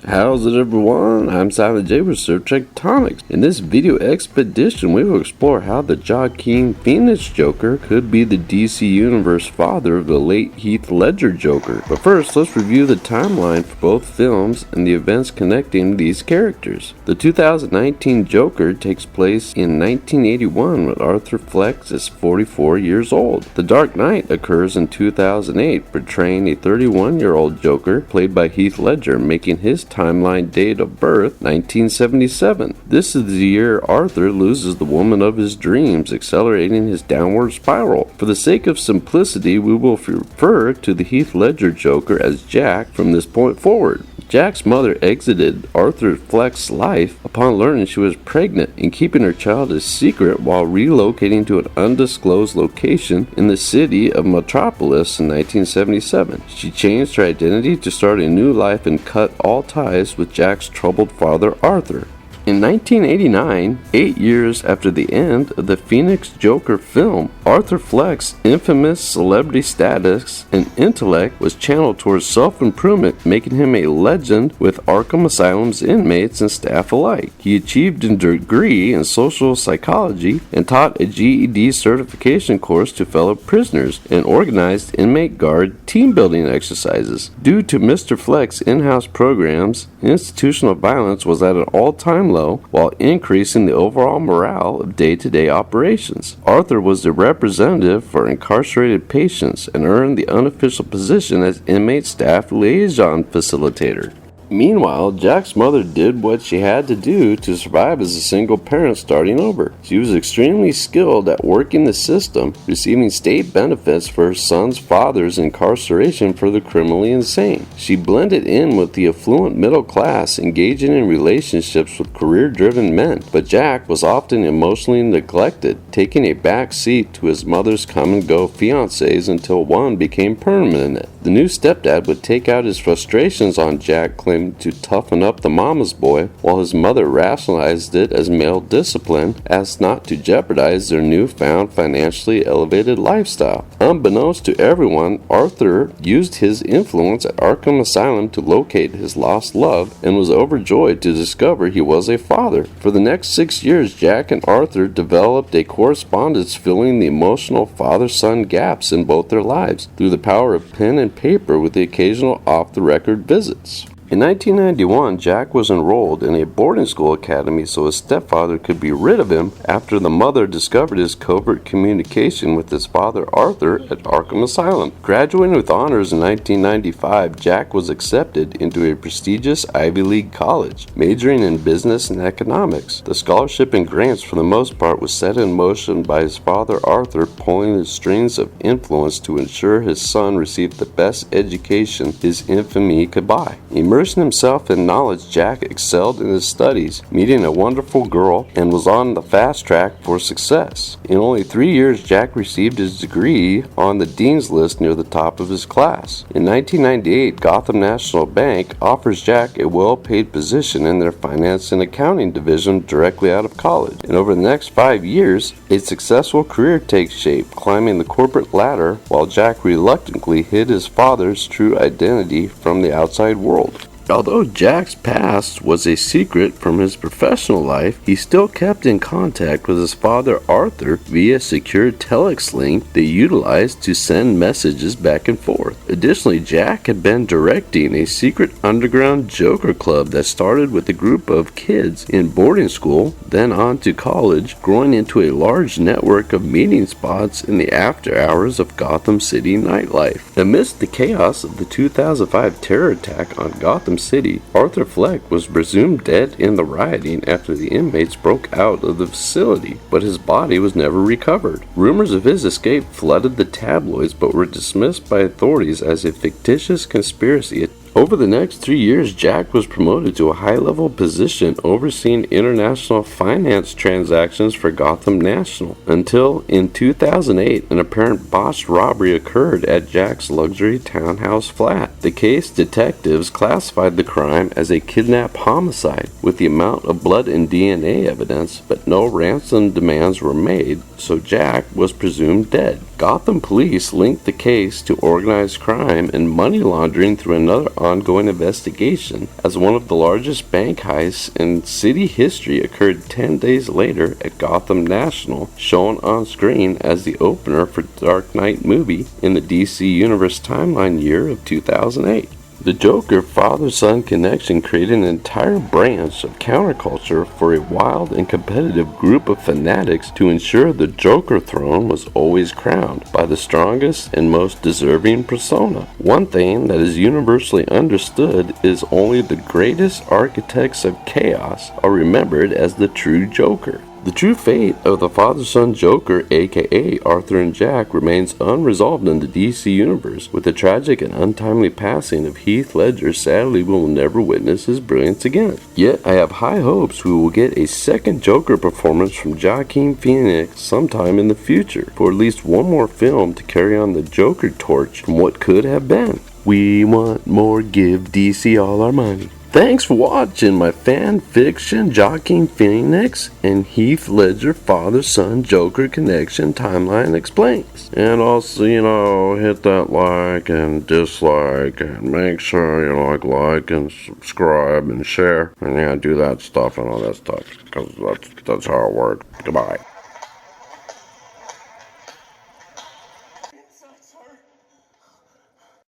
How's it, everyone? I'm Silent J with Surf Tectonics. In this video expedition, we will explore how the Joaquin Phoenix Joker could be the DC Universe father of the late Heath Ledger Joker. But first, let's review the timeline for both films and the events connecting these characters. The 2019 Joker takes place in 1981 when Arthur Fleck is 44 years old. The Dark Knight occurs in 2008, portraying a 31-year-old Joker played by Heath Ledger, making his timeline date of birth 1977. This is the year Arthur loses the woman of his dreams, accelerating his downward spiral. For the sake of simplicity, we will refer to the Heath Ledger Joker as Jack from this point forward. Jack's mother exited Arthur Fleck's life upon learning she was pregnant and keeping her child a secret while relocating to an undisclosed location in the city of Metropolis in 1977. She changed her identity to start a new life and cut all ties with Jack's troubled father, Arthur. In 1989, 8 years after the end of the Phoenix Joker film, Arthur Fleck's infamous celebrity status and intellect was channeled towards self-improvement, making him a legend with Arkham Asylum's inmates and staff alike. He achieved a degree in social psychology and taught a GED certification course to fellow prisoners and organized inmate guard team-building exercises. Due to Mr. Fleck's in-house programs, institutional violence was at an all-time low, while increasing the overall morale of day-to-day operations. Arthur was the representative for incarcerated patients and earned the unofficial position as inmate staff liaison facilitator. Meanwhile, Jack's mother did what she had to do to survive as a single parent starting over. She was extremely skilled at working the system, receiving state benefits for her son's father's incarceration for the criminally insane. She blended in with the affluent middle class, engaging in relationships with career-driven men, but Jack was often emotionally neglected, taking a back seat to his mother's come-and-go fiancés until one became permanent. The new stepdad would take out his frustrations on Jack, claiming to toughen up the mama's boy, while his mother rationalized it as male discipline as not to jeopardize their newfound financially elevated lifestyle. Unbeknownst to everyone, Arthur used his influence at Arkham Asylum to locate his lost love and was overjoyed to discover he was a father. For the next 6 years, Jack and Arthur developed a correspondence filling the emotional father-son gaps in both their lives through the power of pen and paper with the occasional off-the-record visits. In 1991, Jack was enrolled in a boarding school academy so his stepfather could be rid of him after the mother discovered his covert communication with his father Arthur at Arkham Asylum. Graduating with honors in 1995, Jack was accepted into a prestigious Ivy League college, majoring in business and economics. The scholarship and grants for the most part was set in motion by his father Arthur, pulling the strings of influence to ensure his son received the best education his infamy could buy. Immersing himself in knowledge, Jack excelled in his studies, meeting a wonderful girl, and was on the fast track for success. In only 3 years, Jack received his degree on the dean's list near the top of his class. In 1998, Gotham National Bank offers Jack a well-paid position in their finance and accounting division directly out of college. And over the next 5 years, a successful career takes shape, climbing the corporate ladder while Jack reluctantly hid his father's true identity from the outside world. Although Jack's past was a secret from his professional life, he still kept in contact with his father Arthur via a secure telex link they utilized to send messages back and forth. Additionally, Jack had been directing a secret underground Joker club that started with a group of kids in boarding school, then on to college, growing into a large network of meeting spots in the after hours of Gotham City nightlife. Amidst the chaos of the 2005 terror attack on Gotham City, Arthur Fleck was presumed dead in the rioting after the inmates broke out of the facility, but his body was never recovered. Rumors of his escape flooded the tabloids but were dismissed by authorities as a fictitious conspiracy. Over the next 3 years, Jack was promoted to a high-level position overseeing international finance transactions for Gotham National, until in 2008 an apparent botched robbery occurred at Jack's luxury townhouse flat. The case detectives classified the crime as a kidnap homicide, with the amount of blood and DNA evidence, but no ransom demands were made, so Jack was presumed dead. Gotham police linked the case to organized crime and money laundering through another ongoing investigation, as one of the largest bank heists in city history occurred 10 days later at Gotham National, shown on screen as the opener for Dark Knight movie in the DC Universe timeline year of 2008. The Joker father-son connection created an entire branch of counterculture for a wild and competitive group of fanatics to ensure the Joker throne was always crowned by the strongest and most deserving persona. One thing that is universally understood is only the greatest architects of chaos are remembered as the true Joker. The true fate of the father-son Joker, aka Arthur and Jack, remains unresolved in the DC universe. With the tragic and untimely passing of Heath Ledger, sadly we will never witness his brilliance again. Yet I have high hopes we will get a second Joker performance from Joaquin Phoenix sometime in the future, for at least one more film to carry on the Joker torch from what could have been. We want more, give DC all our money. Thanks for watching my fan fiction Joaquin Phoenix and Heath Ledger father-son Joker connection timeline explains. And also, hit that like and dislike and make sure you like and subscribe and share. And do that stuff and all that stuff, because that's how it works. Goodbye.